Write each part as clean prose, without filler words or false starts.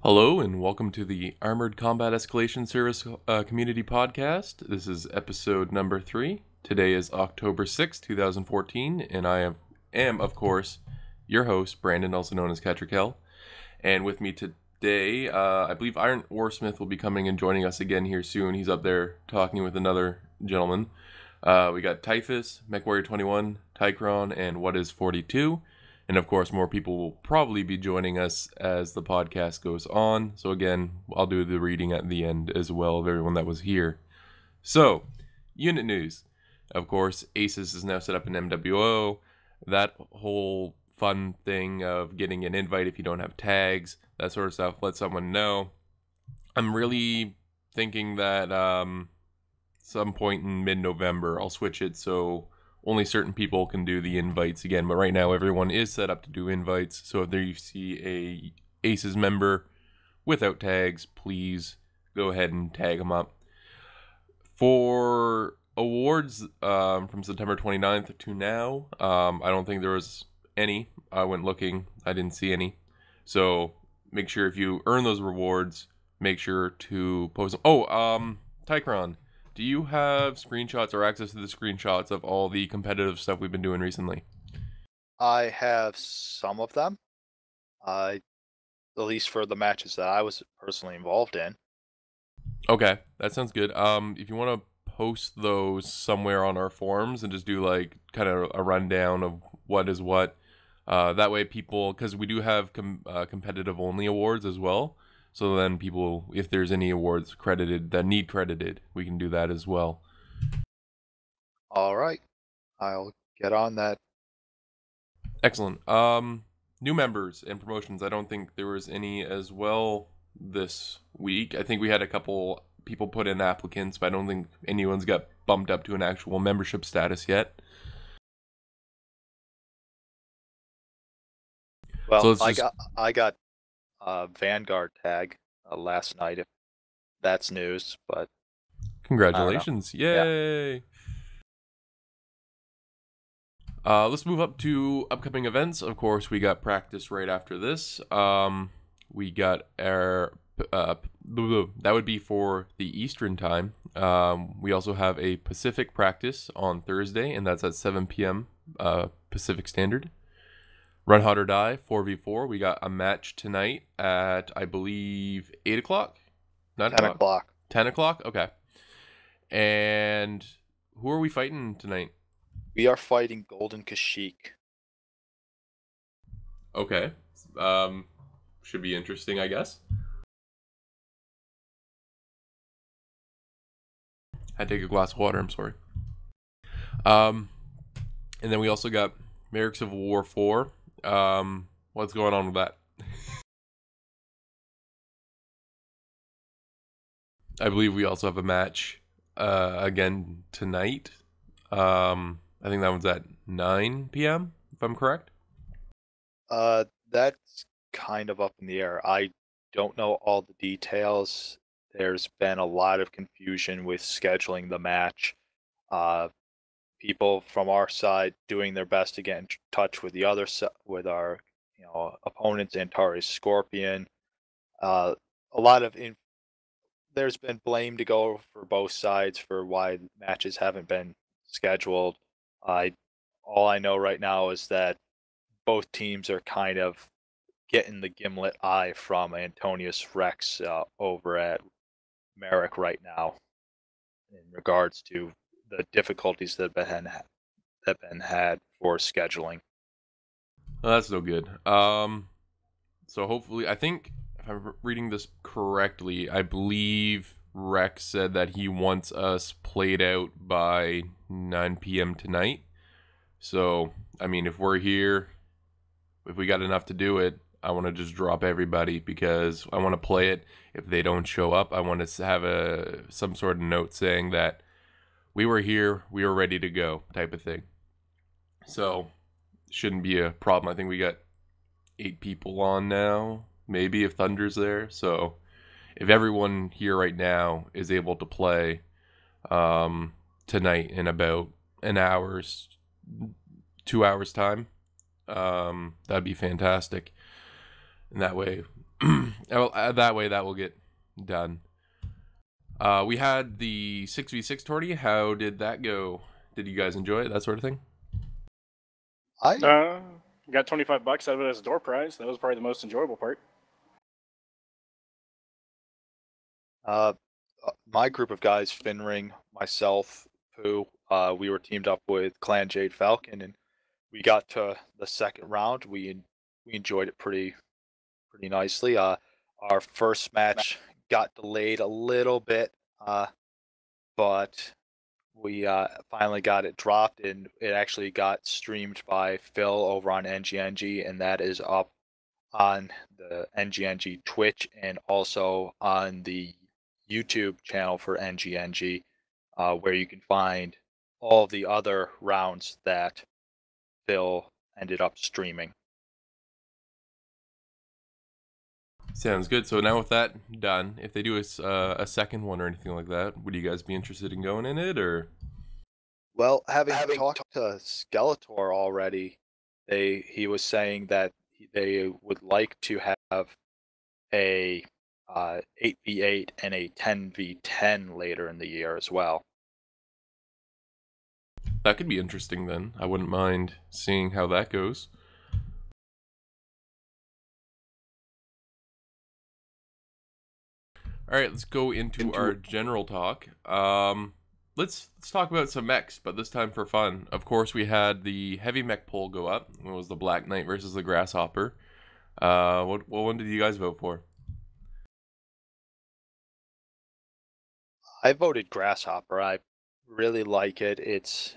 Hello and welcome to the Armored Combat Escalation Service Community Podcast. This is episode number 3. Today is October 6th, 2014, and I am of course, your host, Brandon, also known as Cattra, Kell. And with me today, I believe Iron Oarsmith will be coming and joining us again here soon. He's up there talking with another gentleman. We got Typhus, MechWarrior21, Tychron, and What is 42. And of course, more people will probably be joining us as the podcast goes on. So again, I'll do the reading at the end as well of everyone that was here. So, unit news. Of course, ACES is now set up in MWO. That whole fun thing of getting an invite if you don't have tags, that sort of stuff, let someone know. I'm really thinking that some point in mid-November, I'll switch it so only certain people can do the invites again, but right now everyone is set up to do invites. So if there you see a ACES member without tags, please go ahead and tag them up. For awards from September 29th to now, I don't think there was any. I went looking, I didn't see any. So make sure if you earn those rewards, make sure to post them. Oh, Tychron, do you have screenshots or access to the screenshots of all the competitive stuff we've been doing recently? I have some of them, at least for the matches that I was personally involved in. Okay, that sounds good. If you want to post those somewhere on our forums and just do like kind of a rundown of what is what, that way people, because we do have competitive only awards as well. So then people, if there's any awards credited that need credited, we can do that as well. All right, I'll get on that. Excellent. New members and promotions. I don't think there was any as well this week. I think we had a couple people put in applicants, but I don't think anyone's got bumped up to an actual membership status yet. Well, So I got Vanguard tag last night. If that's news, but congratulations. Yeah. Yay. Let's move up to upcoming events. Of course, we got practice right after this. We got our that would be for the Eastern time. We also have a Pacific practice on Thursday, and that's at 7 p.m. Pacific Standard. Run Hot or Die 4v4. We got a match tonight at, I believe, 8 o'clock? 9 10 o'clock. 10 o'clock? Okay. And who are we fighting tonight? We are fighting Golden Kashyyyk. Okay. Should be interesting, I guess. I take a glass of water, I'm sorry. And then we also got Merrick's of War 4. What's going on with that? I believe we also have a match again tonight. I think that one's at 9 p.m., if I'm correct. That's kind of up in the air. I don't know all the details. There's been a lot of confusion with scheduling the match. People from our side doing their best to get in touch with the other with our opponents, Antares Scorpion. A lot of there's been blame to go for both sides for why matches haven't been scheduled. All I know right now is that both teams are kind of getting the gimlet eye from Antonius Rex over at Merrick right now in regards to the difficulties that have been had for scheduling. Well, that's no good. So hopefully, I think if I'm reading this correctly, I believe Rex said that he wants us played out by 9 p.m. tonight. So, I mean, if we're here, if we got enough to do it, I want to just drop everybody because I want to play it. If they don't show up, I want to have some sort of note saying that we were here, we were ready to go, type of thing. So, shouldn't be a problem. I think we got 8 people on now, maybe if Thunder's there. So, if everyone here right now is able to play tonight in about an hour's, 2 hours time, that'd be fantastic. And that way That way that will get done. We had the 6v6 tourney. How did that go? Did you guys enjoy it? That sort of thing? I got $25 out of it as a door prize. That was probably the most enjoyable part. My group of guys, Finring, myself, Pooh, we were teamed up with Clan Jade Falcon, and we got to the second round. We enjoyed it pretty nicely. Our first match got delayed a little bit, but we finally got it dropped, and it actually got streamed by Phil over on NGNG, and that is up on the NGNG Twitch and also on the YouTube channel for NGNG, where you can find all of the other rounds that Phil ended up streaming. Sounds good. So now with that done, if they do a second one or anything like that, would you guys be interested in going in it, or? Well, having talked to Skeletor already, he was saying that they would like to have a 8v8 and a 10v10 later in the year as well. That could be interesting then. I wouldn't mind seeing how that goes. All right, let's go into our general talk. Let's talk about some mechs, but this time for fun. Of course, we had the heavy mech poll go up. It was the Black Knight versus the Grasshopper. What one did you guys vote for? I voted Grasshopper. I really like it. It's,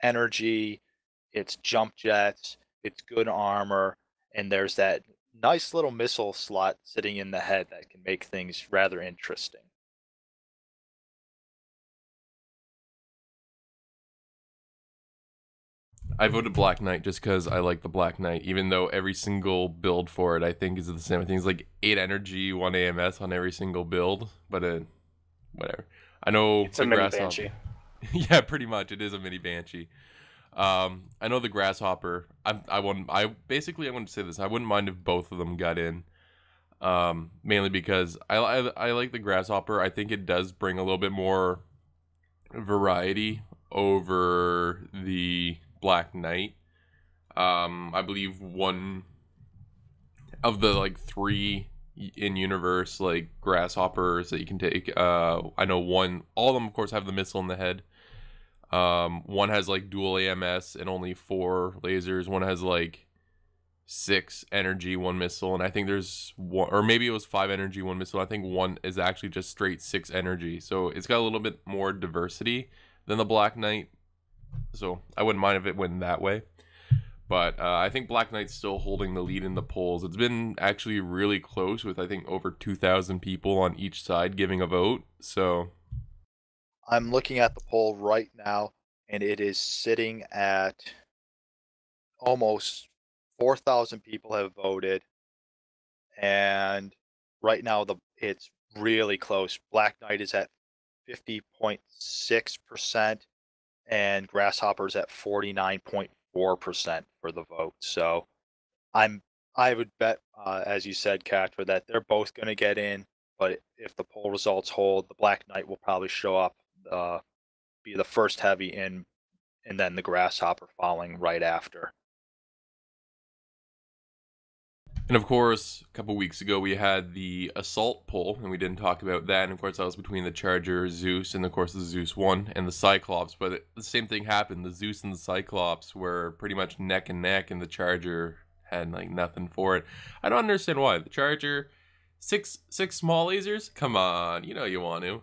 energy, it's jump jets, it's good armor, and there's that nice little missile slot sitting in the head that can make things rather interesting. I voted Black Knight just because I like the Black Knight, even though every single build for it I think is the same. I think it's like 8 energy, 1 AMS on every single build, but whatever. I know it's a mini Banshee. Yeah, pretty much. It is a mini Banshee. I know the Grasshopper. I want to say this. I wouldn't mind if both of them got in. Mainly because I like the Grasshopper. I think it does bring a little bit more variety over the Black Knight. I believe one of the 3 in universe grasshoppers that you can take. I know all of them of course have the missile in the head. One has dual AMS and only 4 lasers. One has 6 energy, 1 missile, and I think there's one, or maybe it was 5 energy, 1 missile. I think one is actually just straight 6 energy. So it's got a little bit more diversity than the Black Knight. So I wouldn't mind if it went that way. But I think Black Knight's still holding the lead in the polls. It's been actually really close with, I think, over 2,000 people on each side giving a vote. So I'm looking at the poll right now, and it is sitting at almost 4,000 people have voted. And right now it's really close. Black Knight is at 50.6%, and Grasshopper's at 49.4% for the vote. So I would bet, as you said, Cattra, that they're both going to get in. But if the poll results hold, the Black Knight will probably show up, be the first heavy in, and then the Grasshopper following right after. And of course, a couple weeks ago we had the Assault poll, and we didn't talk about that. And of course, that was between the Charger, Zeus, and of course the Zeus won, and the Cyclops. But the same thing happened. The Zeus and the Cyclops were pretty much neck and neck, and the Charger had nothing for it. I don't understand why. The Charger, six small lasers? Come on, you want to.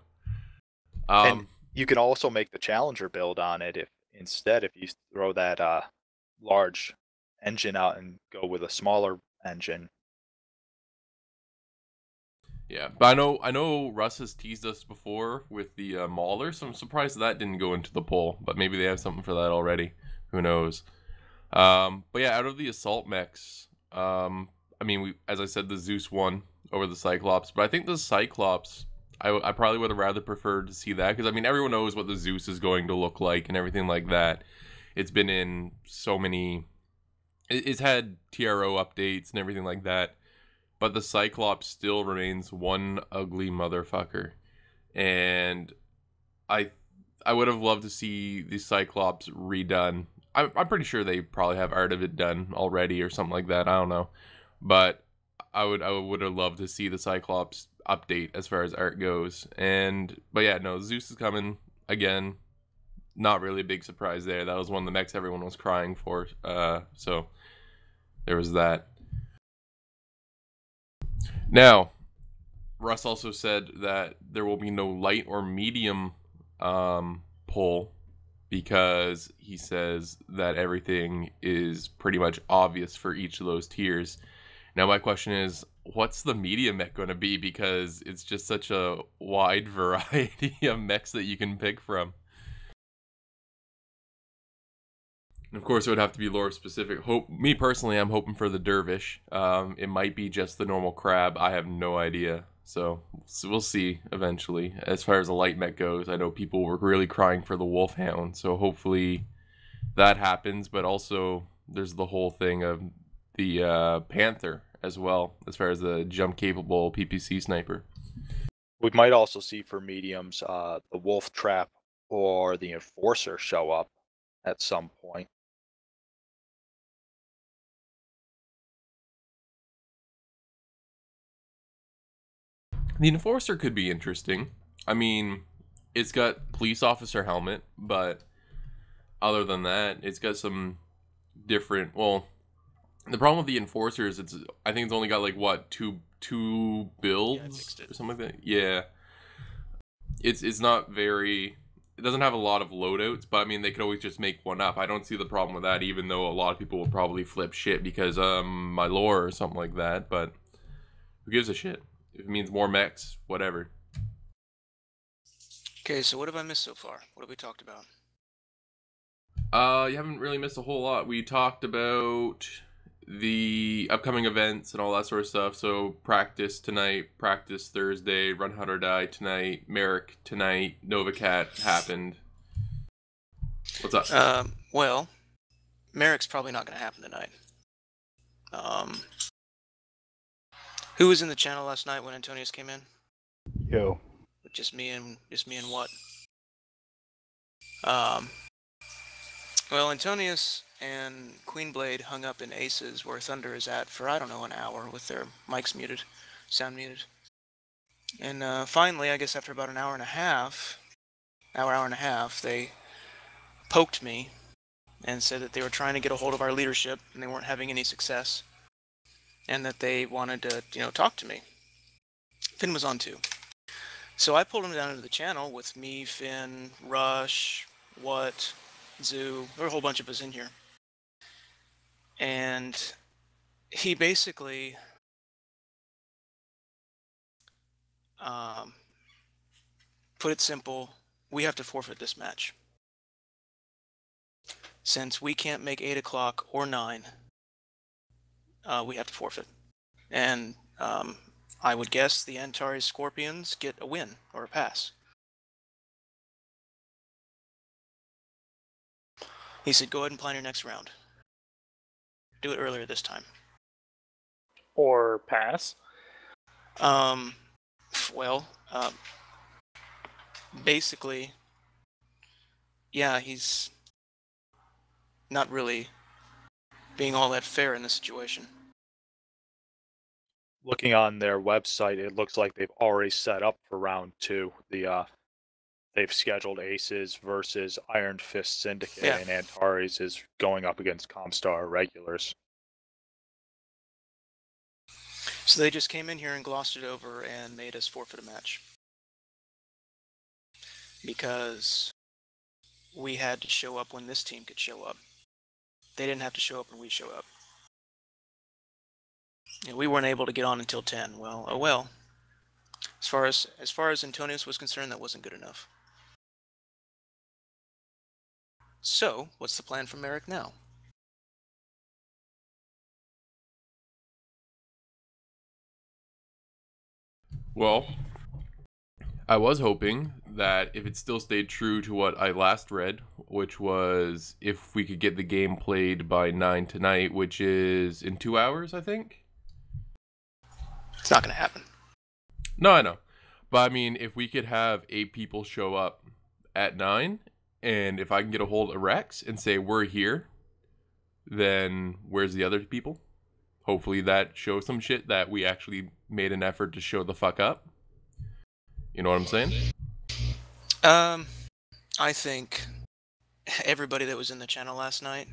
And you can also make the Challenger build on it if you throw that large engine out and go with a smaller engine. Yeah, but I know Russ has teased us before with the Mauler, so I'm surprised that didn't go into the poll, but maybe they have something for that already. Who knows? But yeah, out of the Assault mechs, as I said, the Zeus won over the Cyclops, but I think the Cyclops, I probably would have rather preferred to see that, because everyone knows what the Zeus is going to look like and everything like that. It's been in so many... It's had TRO updates and everything like that. but the Cyclops still remains one ugly motherfucker. And I would have loved to see the Cyclops redone. I'm pretty sure they probably have art of it done already or something like that. I don't know. But I would have loved to see the Cyclops update as far as art goes. But yeah, no, Zeus is coming again. Not really a big surprise there. That was one of the mechs everyone was crying for. So there was that. Now, Russ also said that there will be no light or medium pull, because he says that everything is pretty much obvious for each of those tiers. Now my question is, what's the medium mech going to be? Because it's just such a wide variety of mechs that you can pick from. And of course, it would have to be lore specific. Me personally, I'm hoping for the Dervish. It might be just the normal crab. I have no idea. So we'll see eventually. As far as the light mech goes, I know people were really crying for the Wolfhound. So hopefully that happens. But also, there's the whole thing of the Panther as well, as far as the jump-capable PPC sniper. We might also see for mediums the Wolf Trap or the Enforcer show up at some point. The Enforcer could be interesting. I mean, it's got police officer helmet, but other than that, it's got some different. Well, the problem with the Enforcer is I think it's only got like what two builds or something like that. Yeah, it's not very. It doesn't have a lot of loadouts, but I mean they could always just make one up. I don't see the problem with that, even though a lot of people will probably flip shit because my lore or something like that. But who gives a shit? If it means more mechs, whatever. Okay, so what have I missed so far? What have we talked about? You haven't really missed a whole lot. We talked about the upcoming events and all that sort of stuff. So practice tonight, practice Thursday, Run Hunt or Die tonight, Merrick tonight, Novacat happened. What's up? Well, Merrick's probably not going to happen tonight. Who was in the channel last night when Antonius came in? Yo. Just me and what? Well, Antonius and Queenblade hung up in ACES where Thunder is at for, I don't know, an hour with their mics muted, sound muted. And finally, I guess after about an hour and a half, they poked me and said that they were trying to get a hold of our leadership and they weren't having any success. And that they wanted to, talk to me. Finn was on too. So I pulled him down into the channel with me, Finn, Rush, What, Zoo. There were a whole bunch of us in here. And he basically put it simple, we have to forfeit this match. Since we can't make 8 o'clock or 9, we have to forfeit. And I would guess the Antares Scorpions get a win or a pass. He said, go ahead and plan your next round. Do it earlier this time. Or pass? Well, basically, yeah, he's not really being all that fair in this situation. Looking on their website, it looks like they've already set up for round 2. They've scheduled ACES versus Iron Fist Syndicate, and Antares is going up against Comstar regulars. So they just came in here and glossed it over and made us forfeit a match. Because we had to show up when this team could show up. They didn't have to show up when we show up. We weren't able to get on until 10. Well, oh well. As far as Antonius was concerned, that wasn't good enough. So, what's the plan from Merrick now? Well, I was hoping that if it still stayed true to what I last read, which was if we could get the game played by 9 tonight, which is in 2 hours, I think. It's not going to happen. No, I know. But I mean, if we could have 8 people show up at 9, and if I can get a hold of Rex and say, we're here, then where's the other people? Hopefully that shows some shit that we actually made an effort to show the fuck up. You know what I'm saying? I think everybody that was in the channel last night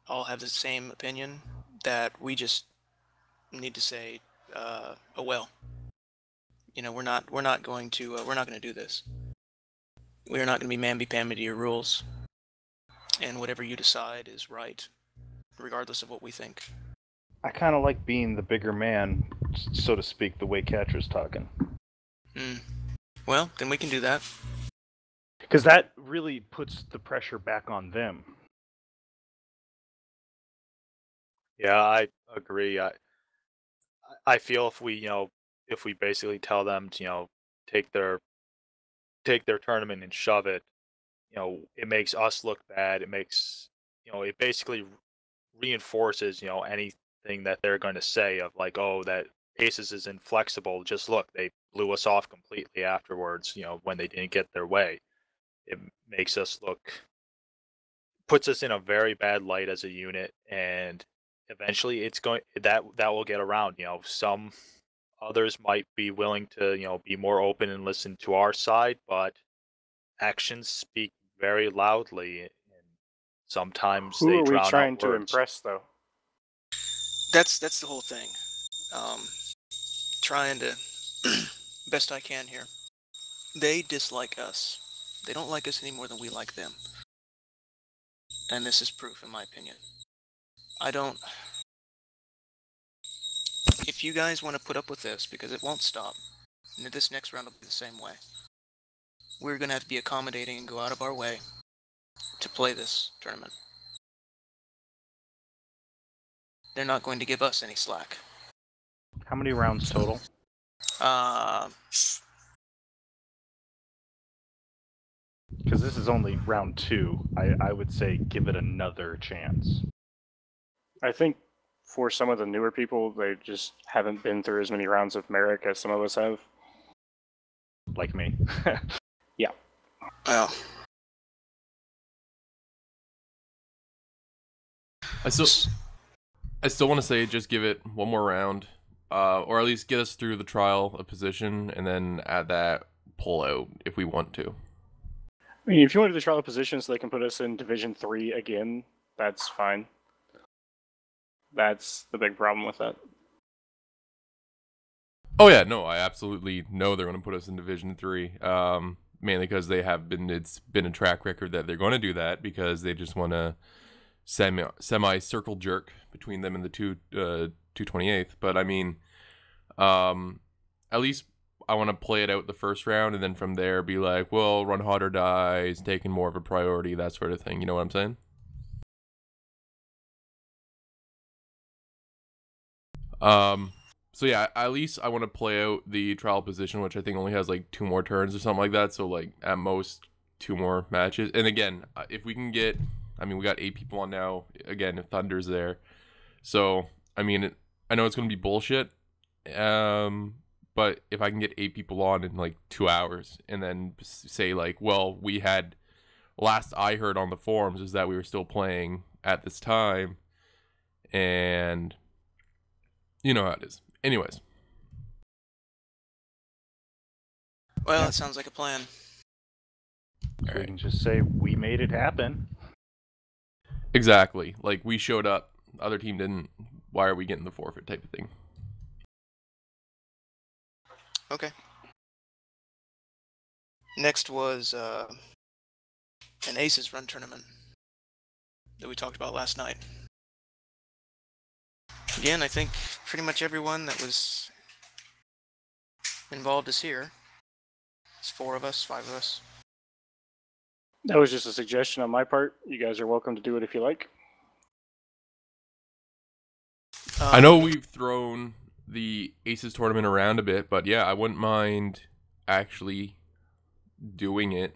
all have the same opinion, that we just need to say, oh well. You know, we're not going to do this. We're not going to be mamby-pamby to your rules. And whatever you decide is right, regardless of what we think. I kind of like being the bigger man, so to speak, the way Cattra's talking. Well, then we can do that. Because that really puts the pressure back on them. Yeah, I agree. I feel if we basically tell them to, take their tournament and shove it, it makes us look bad. It makes, it basically reinforces, anything that they're going to say of like, oh, that ACES is inflexible. Just look, they blew us off completely afterwards, when they didn't get their way. It makes us puts us in a very bad light as a unit, and eventually it's going that will get around. Some others might be willing to, be more open and listen to our side, but actions speak very loudly, and sometimes Who they are we drown trying out to words. impress, though? That's the whole thing. Trying to best I can here. They dislike us. They don't like us any more than we like them. And this is proof, in my opinion. If you guys want to put up with this, because it won't stop, and this next round will be the same way, we're going to have to be accommodating and go out of our way to play this tournament. They're not going to give us any slack. How many rounds total? Because this is only round 2. I would say give it another chance. I think for some of the newer people, they just haven't been through as many rounds of Merrick as some of us have. Like me. Yeah. Well, I still want to say just give it one more round, or at least get us through the trial of position, and then add that pull out if we want to. I mean, if you want to do the trial of position so they can put us in Division 3 again, that's fine. That's the big problem with that. Oh yeah, no, I absolutely know they're going to put us in Division 3. Mainly because it's been a track record that they're going to do that, because they just want to semi circle jerk between them and the 228th. But I mean, at least I want to play it out the first round, and then from there be like, well, run hot or die is taking more of a priority, that sort of thing. You know what I'm saying? So yeah, at least I want to play out the trial position, which I think only has like 2 more turns or something like that. So like at most 2 more matches. And again, if we can get, I mean, we got 8 people on now. Again, if Thunder's there, so I mean, I know it's gonna be bullshit. But if I can get 8 people on in like 2 hours, and then say like, well, we had, last I heard on the forums is that we were still playing at this time, and you know how it is. Anyways. well, that sounds like a plan. So we can just say we made it happen. Exactly. Like, we showed up, the other team didn't. Why are we getting the forfeit type of thing? Okay. Next was an ACES run tournament that we talked about last night. Again, I think pretty much everyone that was involved is here. It's 4 of us, 5 of us. That was just a suggestion on my part. You guys are welcome to do it if you like. I know we've thrown the ACES tournament around a bit, but yeah, I wouldn't mind actually doing it.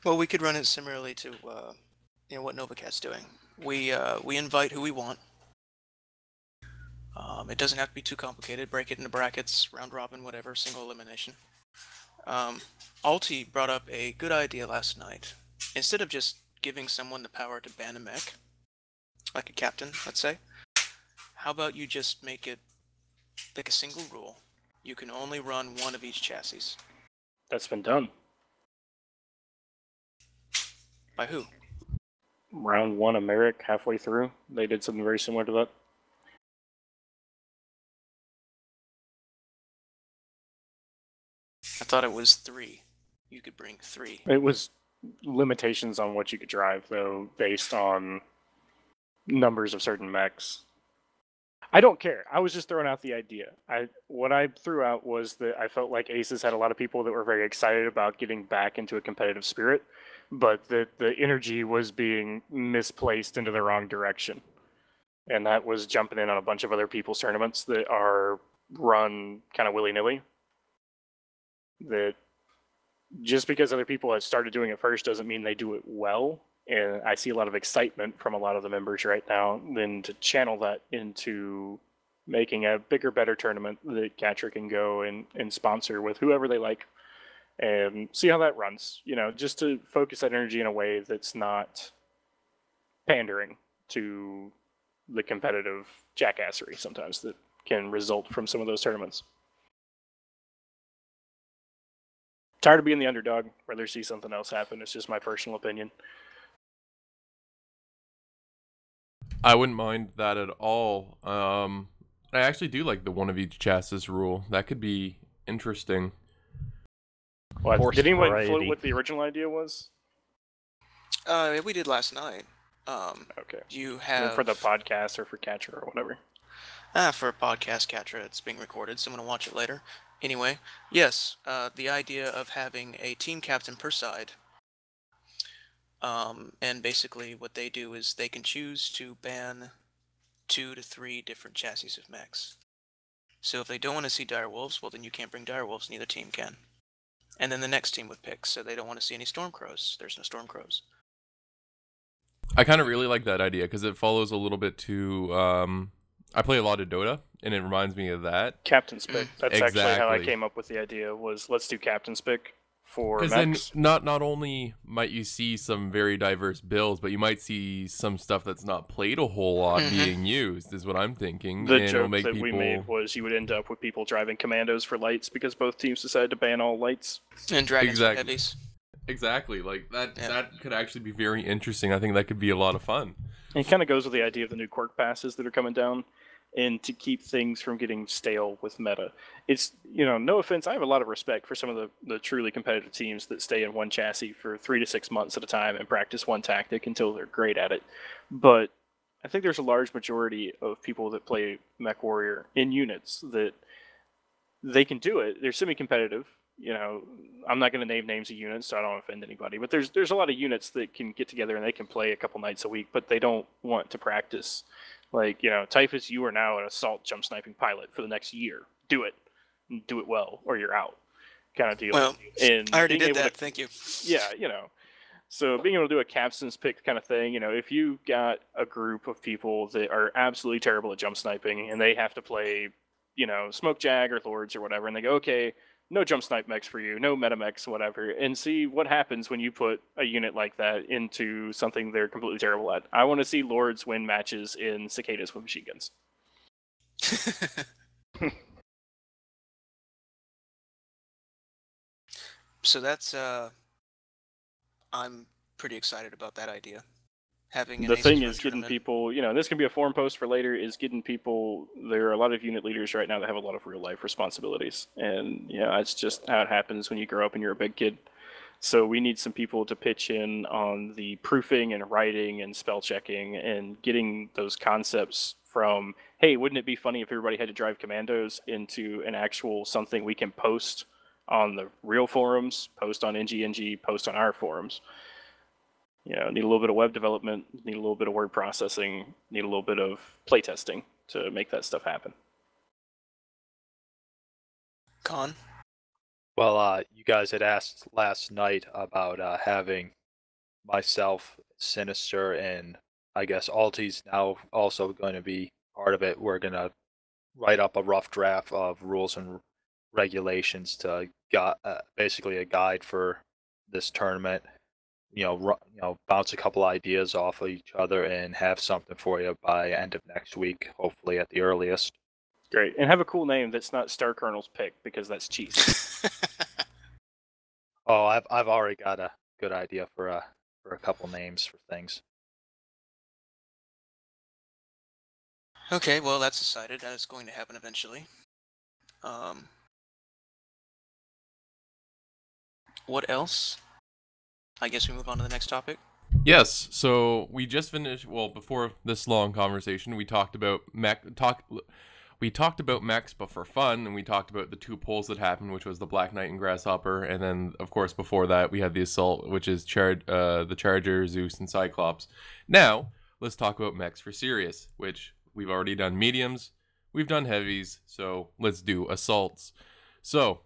Well, we could run it similarly to what NovaCat's doing. We invite who we want. It doesn't have to be too complicated. Break it into brackets, round robin, whatever, single elimination. Alti brought up a good idea last night. Instead of just giving someone the power to ban a mech, like a captain, let's say, how about you just make it like a single rule? You can only run one of each chassis. That's been done. By who? Round 1 of Merrick, halfway through, they did something very similar to that. I thought it was 3. You could bring 3. It was limitations on what you could drive, though, based on numbers of certain mechs. I don't care. I was just throwing out the idea. What I threw out was that I felt like ACES had a lot of people that were very excited about getting back into a competitive spirit, but that the energy was being misplaced into the wrong direction. And that was jumping in on a bunch of other people's tournaments that are run kind of willy-nilly. That just because other people have started doing it first doesn't mean they do it well. And I see a lot of excitement from a lot of the members right now, then to channel that into making a bigger, better tournament that Cattra can go and sponsor with whoever they like and see how that runs. You know, just to focus that energy in a way that's not pandering to the competitive jackassery sometimes that can result from some of those tournaments. Tired of being the underdog. Rather see something else happen. It's just my personal opinion. I wouldn't mind that at all. I actually do like the one of each chassis rule. That could be interesting. Well, did anyone variety. float what the original idea was? We did last night. Okay. You I have mean, for the podcast or for Cattra or whatever. for a podcast Cattra, it's being recorded, so I'm gonna watch it later. Anyway, yes, the idea of having a team captain per side. And basically what they do is they can choose to ban 2 to 3 different chassis of mechs. So if they don't want to see direwolves, well then you can't bring direwolves, neither team can. And then the next team would pick, so they don't want to see any stormcrows. There's no stormcrows. I kind of really like that idea because it follows a little bit to. I play a lot of Dota, and it reminds me of that. Captain's pick. That's actually how I Exactly. came up with the idea, was let's do captain's pick for Because then mechs. not only might you see some very diverse builds, but you might see some stuff that's not played a whole lot Mhm. being used, is what I'm thinking. The and it'll joke make that people... we made was you would end up with people driving commandos for lights because both teams decided to ban all lights. And dragons Exactly. for heavies. Exactly, like that. Yeah. That could actually be very interesting. I think that could be a lot of fun. It kind of goes with the idea of the new quirk passes that are coming down, and to keep things from getting stale with meta. It's, you know, no offense, I have a lot of respect for some of the truly competitive teams that stay in one chassis for 3 to 6 months at a time and practice one tactic until they're great at it. But I think there's a large majority of people that play Mech Warrior in units that they can do it. They're semi-competitive. You know, I'm not going to name names of units, so I don't offend anybody. But there's a lot of units that can get together and they can play a couple nights a week, but they don't want to practice. Like, you know, Typhus, you are now an assault jump sniping pilot for the next year. Do it. Do it well, or you're out. Kind of deal. Well, and I already being did able that, to- thank you. Yeah, you know. So being able to do a captain's pick kind of thing, you know, if you got a group of people that are absolutely terrible at jump sniping and they have to play, you know, Smoke Jag or Lords or whatever, and they go, okay, no jump snipe mechs for you, no meta mechs, whatever, and see what happens when you put a unit like that into something they're completely terrible at. I want to see Lords win matches in cicadas with machine guns. So that's I'm pretty excited about that idea. Having an The thing ACES is getting tournament. people, you know, this can be a forum post for later, is getting people, there are a lot of unit leaders right now that have a lot of real life responsibilities. And, you know, that's just how it happens when you grow up and you're a big kid. So we need some people to pitch in on the proofing and writing and spell checking and getting those concepts from, hey, wouldn't it be funny if everybody had to drive commandos, into an actual something we can post on the real forums, post on NGNG, post on our forums. You know, need a little bit of web development, need a little bit of word processing, need a little bit of playtesting to make that stuff happen. Con. Well, you guys had asked last night about having myself, Sinister, and I guess Alti's now also going to be part of it. We're going to write up a rough draft of rules and regulations to basically a guide for this tournament. Bounce a couple ideas off of each other and have something for you by end of next week, hopefully at the earliest. Great. And have a cool name that's not Star Colonel's pick, because that's cheese. Oh, I've already got a good idea for a couple names for things. Okay, well, that's decided. That is going to happen eventually. What else? I guess we move on to the next topic. Yes, so we just finished, well, before this long conversation, we talked about mechs, but for fun, and we talked about the two polls that happened, which was the Black Knight and Grasshopper, and then, of course, before that, we had the Assault, which is the Charger, Zeus, and Cyclops. Now, let's talk about mechs for Sirius, which we've already done mediums, we've done heavies, so let's do assaults. So,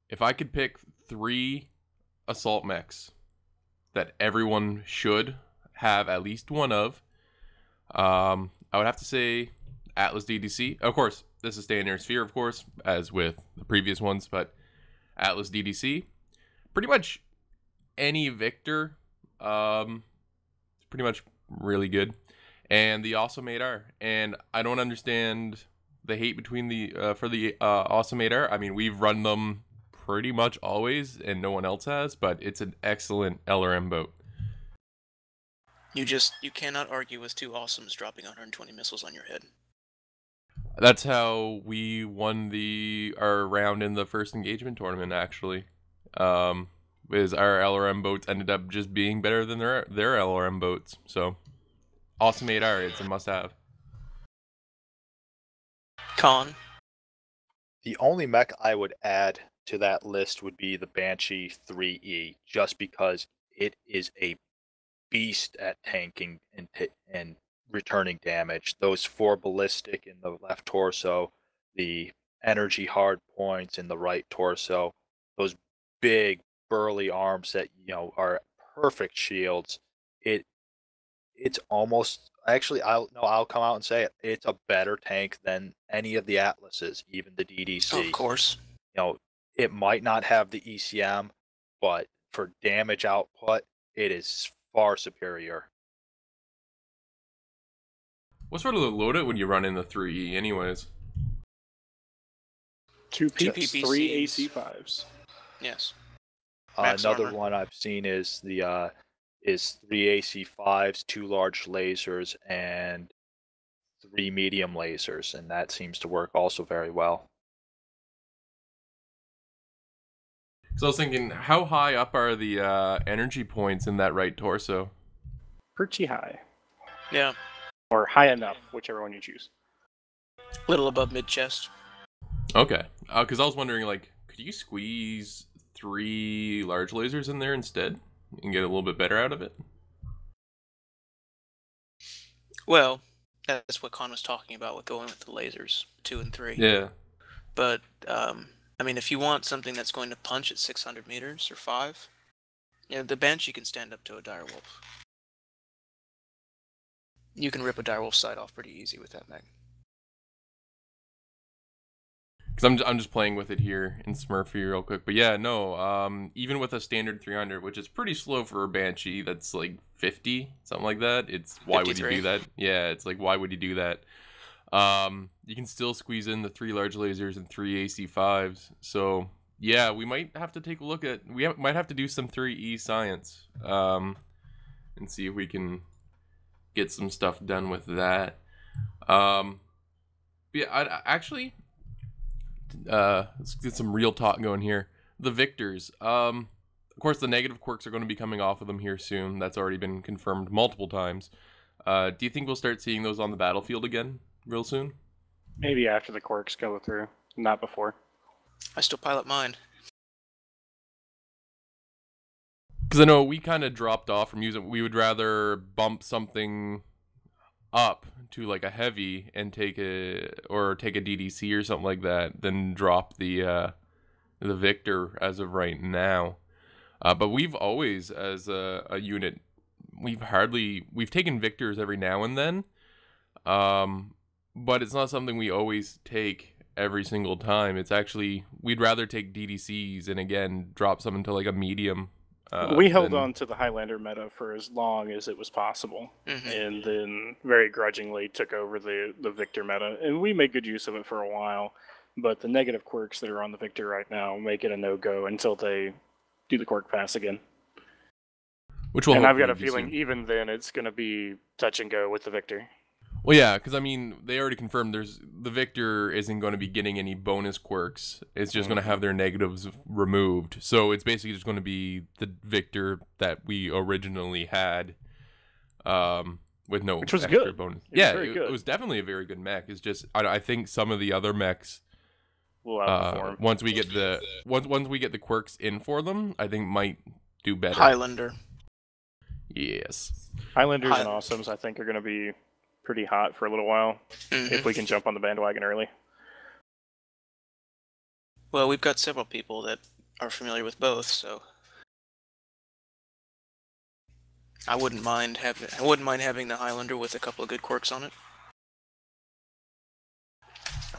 if I could pick 3 assault mechs that everyone should have at least one of, I would have to say Atlas DDC. Of course, this is staying in your sphere, of course, as with the previous ones, but Atlas DDC. Pretty much any Victor, pretty much really good. And the Awesome 8R. And I don't understand the hate between for the Awesome 8R. I mean, we've run them pretty much always, and no one else has, but it's an excellent LRM boat. You cannot argue with 2 Awesomes dropping 120 missiles on your head. That's how we won our round in the first engagement tournament, actually. Is our LRM boats ended up just being better than their LRM boats. So, Awesome 8R, it's a must-have. Con. The only mech I would add to that list would be the Banshee 3E, just because it is a beast at tanking and returning damage. Those 4 ballistic in the left torso, the energy hard points in the right torso, those big burly arms that are perfect shields. It's almost, actually, I'll come out and say it. It's a better tank than any of the Atlases, even the DDC. Of course. It might not have the ECM, but for damage output, it is far superior. What sort of loadout would you run in the 3E anyways? 2 peeps, 3 PPCs. AC5s. Yes. Another armor. one I've seen is the 3 AC5s, 2 large lasers, and 3 medium lasers, and that seems to work also very well. So I was thinking, how high up are the energy points in that right torso? Pretty high. Yeah. Or high enough, whichever one you choose. Little above mid-chest. Okay. Because I was wondering, could you squeeze 3 large lasers in there instead and get a little bit better out of it? Well, that's what Con was talking about with going with the lasers, 2 and 3. Yeah. But, I mean, if you want something that's going to punch at 600 meters or 5, the Banshee can stand up to a direwolf. You can rip a direwolf side off pretty easy with that mech. Because I'm just playing with it here in Smurfy real quick. But yeah, no, even with a standard 300, which is pretty slow for a Banshee, that's like 50, something like that. It's why 53. would you do that? Yeah, it's like, why would you do that? You can still squeeze in the 3 large lasers and 3 AC5s. So yeah, we might have to take a look at, might have to do some 3E science, and see if we can get some stuff done with that. Yeah, I actually, let's get some real talk going here. The Victors, of course, the negative quirks are going to be coming off of them here soon. That's already been confirmed multiple times. Do you think we'll start seeing those on the battlefield again real soon? Maybe after the quirks go through, not before. I still pilot mine. Because I know we kind of dropped off from using. We would rather bump something up to like a heavy and take a DDC or something like that than drop the Victor as of right now. But we've always, as a unit, we've taken Victors every now and then. but it's not something we always take every single time. It's actually, we'd rather take DDCs and again drop some into like a medium. We held on to the Highlander meta for as long as it was possible, and then very grudgingly took over the Victor meta, and we made good use of it for a while, but the negative quirks that are on the Victor right now make it a no-go until they do the quirk pass again. Which will, and I've got a feeling even then it's going to be touch and go with the Victor. Well, yeah, because I mean, they already confirmed the Victor isn't going to be getting any bonus quirks. It's just going to have their negatives removed. So it's basically just going to be the Victor that we originally had, with no Which was extra good. bonus. It was definitely a very good mech. It's just I think some of the other mechs will outperform. once we get the quirks in for them, I think might do better. Highlander. Yes. Highlanders and Awesomes, I think, are going to be pretty hot for a little while if we can jump on the bandwagon early. Well, we've got several people that are familiar with both, so I wouldn't mind having the Highlander with a couple of good quirks on it.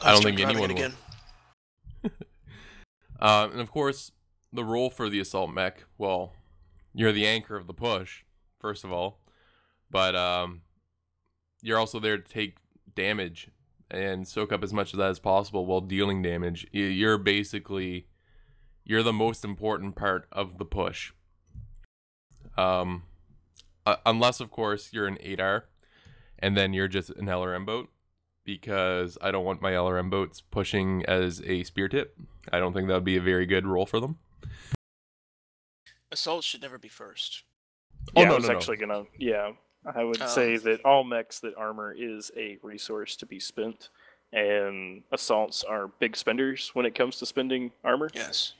I don't think anyone will. And of course, the role for the assault mech. Well, you're the anchor of the push, first of all, but you're also there to take damage and soak up as much of that as possible while dealing damage. You're the most important part of the push. Unless, of course, you're an 8R, and then you're just an LRM boat, because I don't want my LRM boats pushing as a spear tip. I don't think that would be a very good role for them. Assault should never be first. I was actually going to... Yeah. I would say that all mechs that armor is a resource to be spent, and assaults are big spenders when it comes to spending armor. Yes.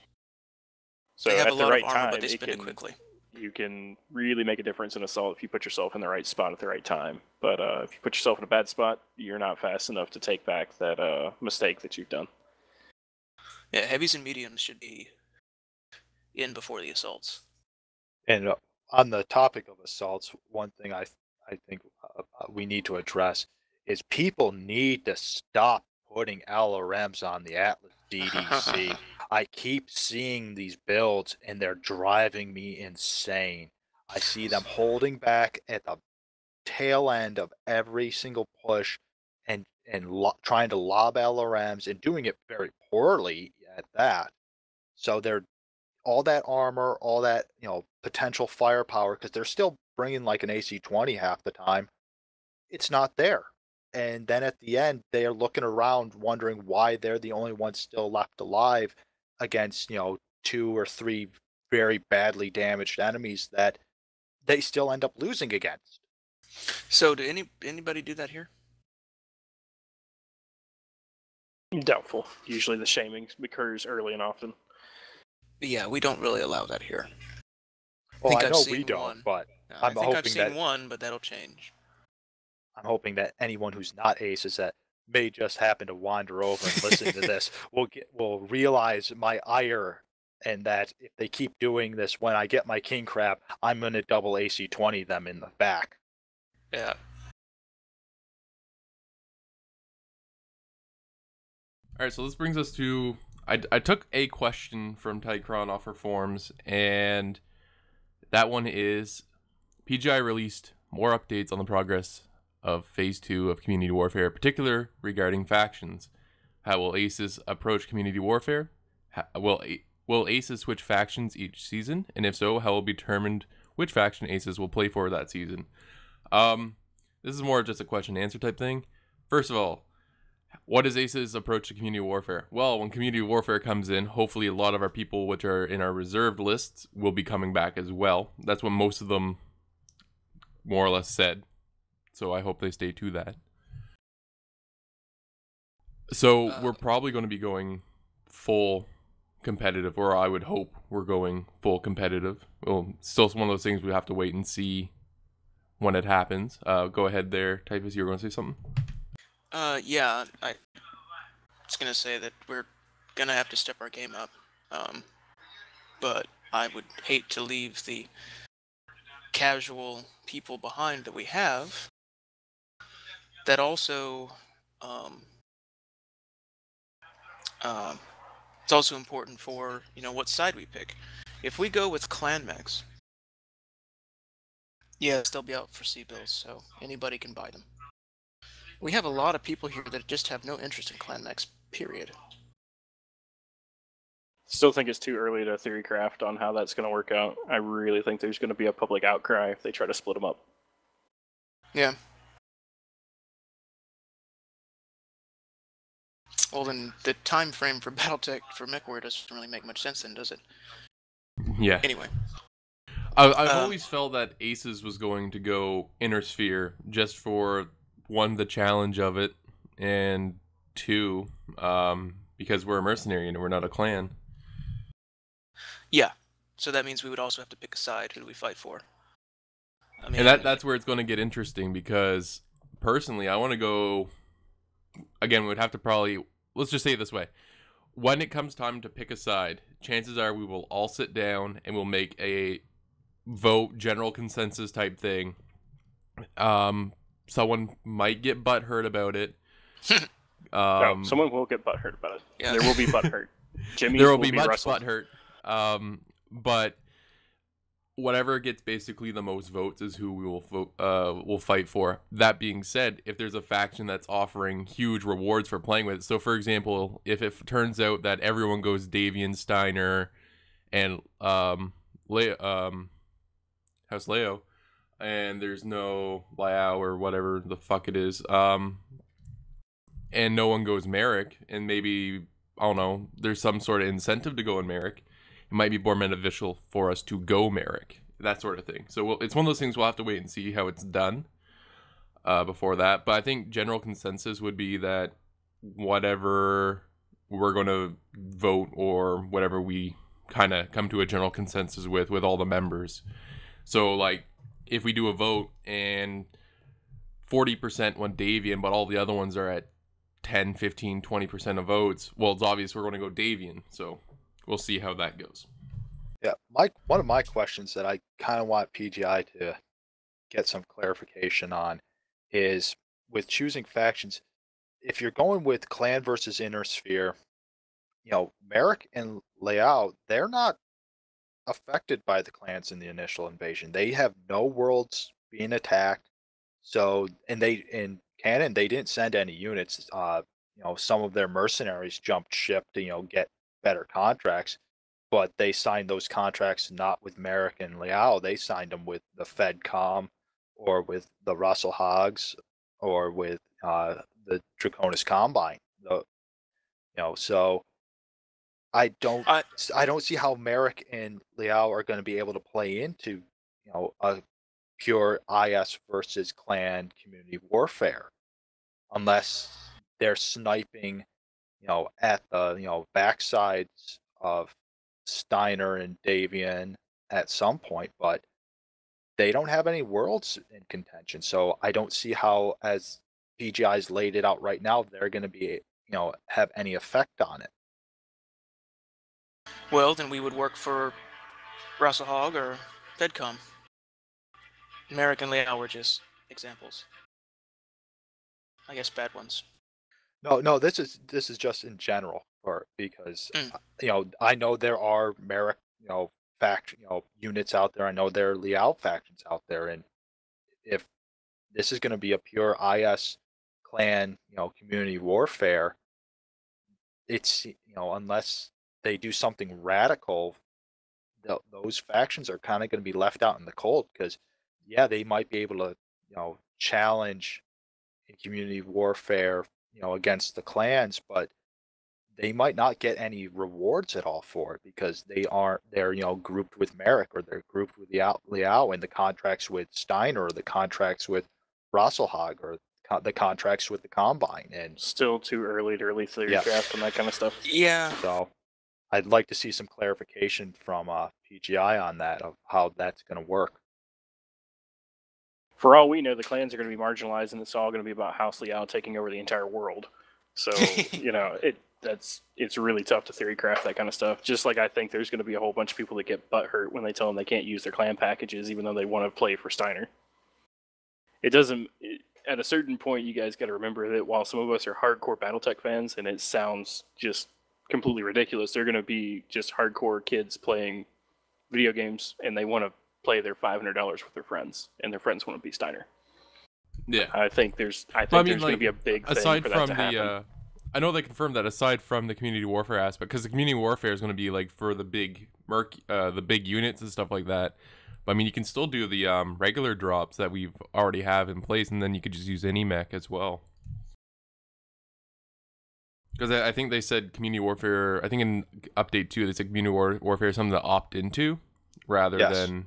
So they have at a the lot right of armor, time, but they spend it quickly. You can really make a difference in assault if you put yourself in the right spot at the right time. But if you put yourself in a bad spot, you're not fast enough to take back that mistake that you've done. Yeah, heavies and mediums should be in before the assaults. And on the topic of assaults, one thing I think we need to address is people need to stop putting LRMs on the Atlas DDC. I keep seeing these builds and they're driving me insane. I see them holding back at the tail end of every single push and trying to lob LRMs and doing it very poorly at that. So they're all that armor, all that, potential firepower, because they're still bringing like an AC-20 half the time. It's not there. And then at the end, they are looking around wondering why they're the only ones still left alive against, 2 or 3 very badly damaged enemies that they still end up losing against. So do anybody do that here? Doubtful. Usually the shaming occurs early and often. Yeah, we don't really allow that here. Well, I know we don't, but I think I've seen one, but that'll change. I'm hoping that anyone who's not ACES that may just happen to wander over and listen to this will realize my ire, and that if they keep doing this, when I get my king crab, I'm going to double AC-20 them in the back. Yeah. All right, so this brings us to... I took a question from Tycron off her forums, and that one is, PGI released more updates on the progress of Phase 2 of Community Warfare, particular regarding factions. How will ACES approach Community Warfare? Will ACES switch factions each season? And if so, how will be determined which faction ACES will play for that season? This is more just a question and answer type thing. First of all, what is ACES' approach to Community Warfare? Well, when Community Warfare comes in, hopefully a lot of our people which are in our reserved lists will be coming back as well. That's what most of them more or less said. So I hope they stay to that. So we're probably going to be going full competitive, or I would hope we're going full competitive. Well, still one of those things we have to wait and see when it happens. Go ahead there, Typhus, you were going to say something? Yeah, I was going to say that we're going to have to step our game up. But I would hate to leave the casual people behind that we have that also it's also important for, what side we pick. If we go with clan mechs, yes, they'll be out for C-bills, so anybody can buy them. We have a lot of people here that just have no interest in clan mechs, period. Still think it's too early to theory craft on how that's going to work out. I really think there's going to be a public outcry if they try to split them up. Yeah. Well, then the time frame for BattleTech for MechWarrior doesn't really make much sense then, does it? Yeah. Anyway. I've always felt that ACES was going to go Inner Sphere just for, one, the challenge of it, and two, because we're a mercenary and we're not a clan. Yeah. So that means we would also have to pick a side. Who do we fight for? I mean, And that's where it's going to get interesting, because personally, I want to go... Again, we would have to probably... Let's just say it this way. When it comes time to pick a side, chances are we will all sit down and we'll make a vote, general consensus type thing. Someone might get butthurt about it. No, someone will get butthurt about it. Yeah. There will be butthurt. Jimmy's There will be much rustled. butthurt. But whatever gets basically the most votes is who we will vote, will fight for. That being said, if there's a faction that's offering huge rewards for playing with it, so for example, if it turns out that everyone goes Davian, Steiner, and House Leo, and there's no Liao or whatever the fuck it is, and no one goes Merrick, and maybe, I don't know, there's some sort of incentive to go in Merrick, it might be more beneficial for us to go Merrick, that sort of thing. So it's one of those things we'll have to wait and see how it's done before that. But I think general consensus would be that whatever we're going to vote, or whatever we kind of come to a general consensus with all the members. So, like, if we do a vote and 40% went Davian, but all the other ones are at 10, 15, 20% of votes, well, it's obvious we're going to go Davian. So we'll see how that goes. Yeah, one of my questions that I kind of want PGI to get some clarification on is, with choosing factions, if you're going with clan versus inner sphere, Merrick and Liao, they're not affected by the clans in the initial invasion. They have no worlds being attacked. So, and in canon, they didn't send any units. Some of their mercenaries jumped ship to, get better contracts, but they signed those contracts not with Merrick and Liao. They signed them with the FedCom, or with the Russell Hogs, or with the Draconis Combine. So I don't see how Merrick and Liao are going to be able to play into, a pure IS versus clan community warfare, unless they're sniping, at the, backsides of Steiner and Davian at some point, but they don't have any worlds in contention. So I don't see how, as PGI's laid it out right now, they're going to be, have any effect on it. Well, then we would work for Russell Hogg or FedCom. Merrick and Liao were just examples. I guess bad ones. No, this is just in general, because I know there are Merrick, faction, units out there. I know there are Liao factions out there, and if this is going to be a pure IS clan, community warfare, it's, unless they do something radical, those factions are kind of going to be left out in the cold, because they might be able to, challenge in community warfare, against the clans, but they might not get any rewards at all for it, because they're grouped with Merrick, or they're grouped with Liao in the contracts with Steiner, or the contracts with Rosselhag, or the contracts with the Combine. And Still too early to really theory craft on that kind of stuff. Yeah. So I'd like to see some clarification from PGI on that, of how that's going to work. For all we know, the clans are going to be marginalized, and it's all going to be about House Liao taking over the entire world. So, it's really tough to theory craft that kind of stuff. Just like I think there's going to be a whole bunch of people that get butthurt when they tell them they can't use their clan packages, even though they want to play for Steiner. It doesn't. at a certain point, you guys got to remember that while some of us are hardcore BattleTech fans, and it sounds just completely ridiculous, they're going to be just hardcore kids playing video games, and they want to play their $500 with their friends, and their friends want to be Steiner. Yeah. I think there's going to be a big thing aside for from that to happen. I know they confirmed that aside from the community warfare aspect, because the community warfare is going to be like for the big the big units and stuff like that. But I mean, you can still do the regular drops that we've already have in place, and then you could just use any mech as well. Because I think they said community warfare. I think in update 2, they said community warfare is something to opt into rather than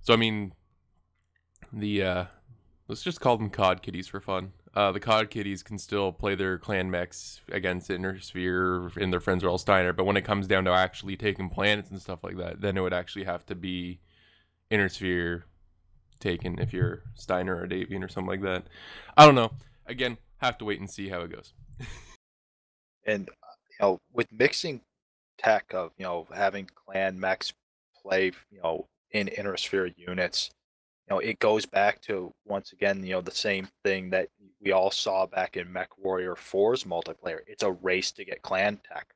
So I mean, the let's just call them COD kitties for fun. The COD kitties can still play their clan mechs against Innersphere, and their friends are all Steiner. But when it comes down to actually taking planets and stuff like that, then it would actually have to be Innersphere taken if you're Steiner or Davian or something like that. I don't know. Again, have to wait and see how it goes. And with mixing tech of having clan mechs play in Innersphere units, it goes back to once again the same thing that we all saw back in Mech Warrior 4's multiplayer. It's a race to get clan tech.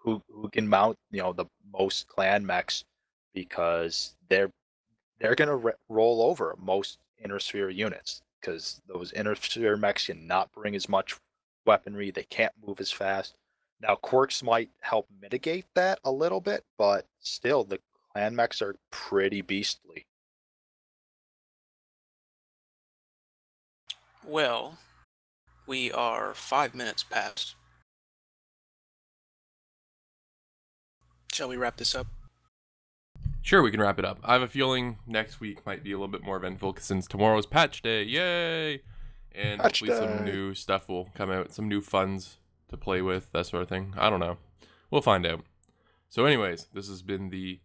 Who can mount the most clan mechs, because they're gonna roll over most Innersphere units, because those Innersphere mechs cannot bring as much weaponry. They can't move as fast. Now quirks might help mitigate that a little bit, but still the clan mechs are pretty beastly. Well, we are 5 minutes past. Shall we wrap this up? Sure, we can wrap it up. I have a feeling next week might be a little bit more eventful since tomorrow's patch day. Yay! And hopefully some new stuff will come out, some new funds to play with, that sort of thing. I don't know. We'll find out. So anyways, this has been the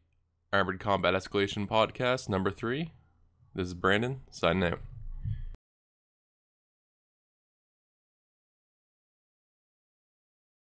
Armored Combat Escalation Podcast number 3. This is Brandon, signing out.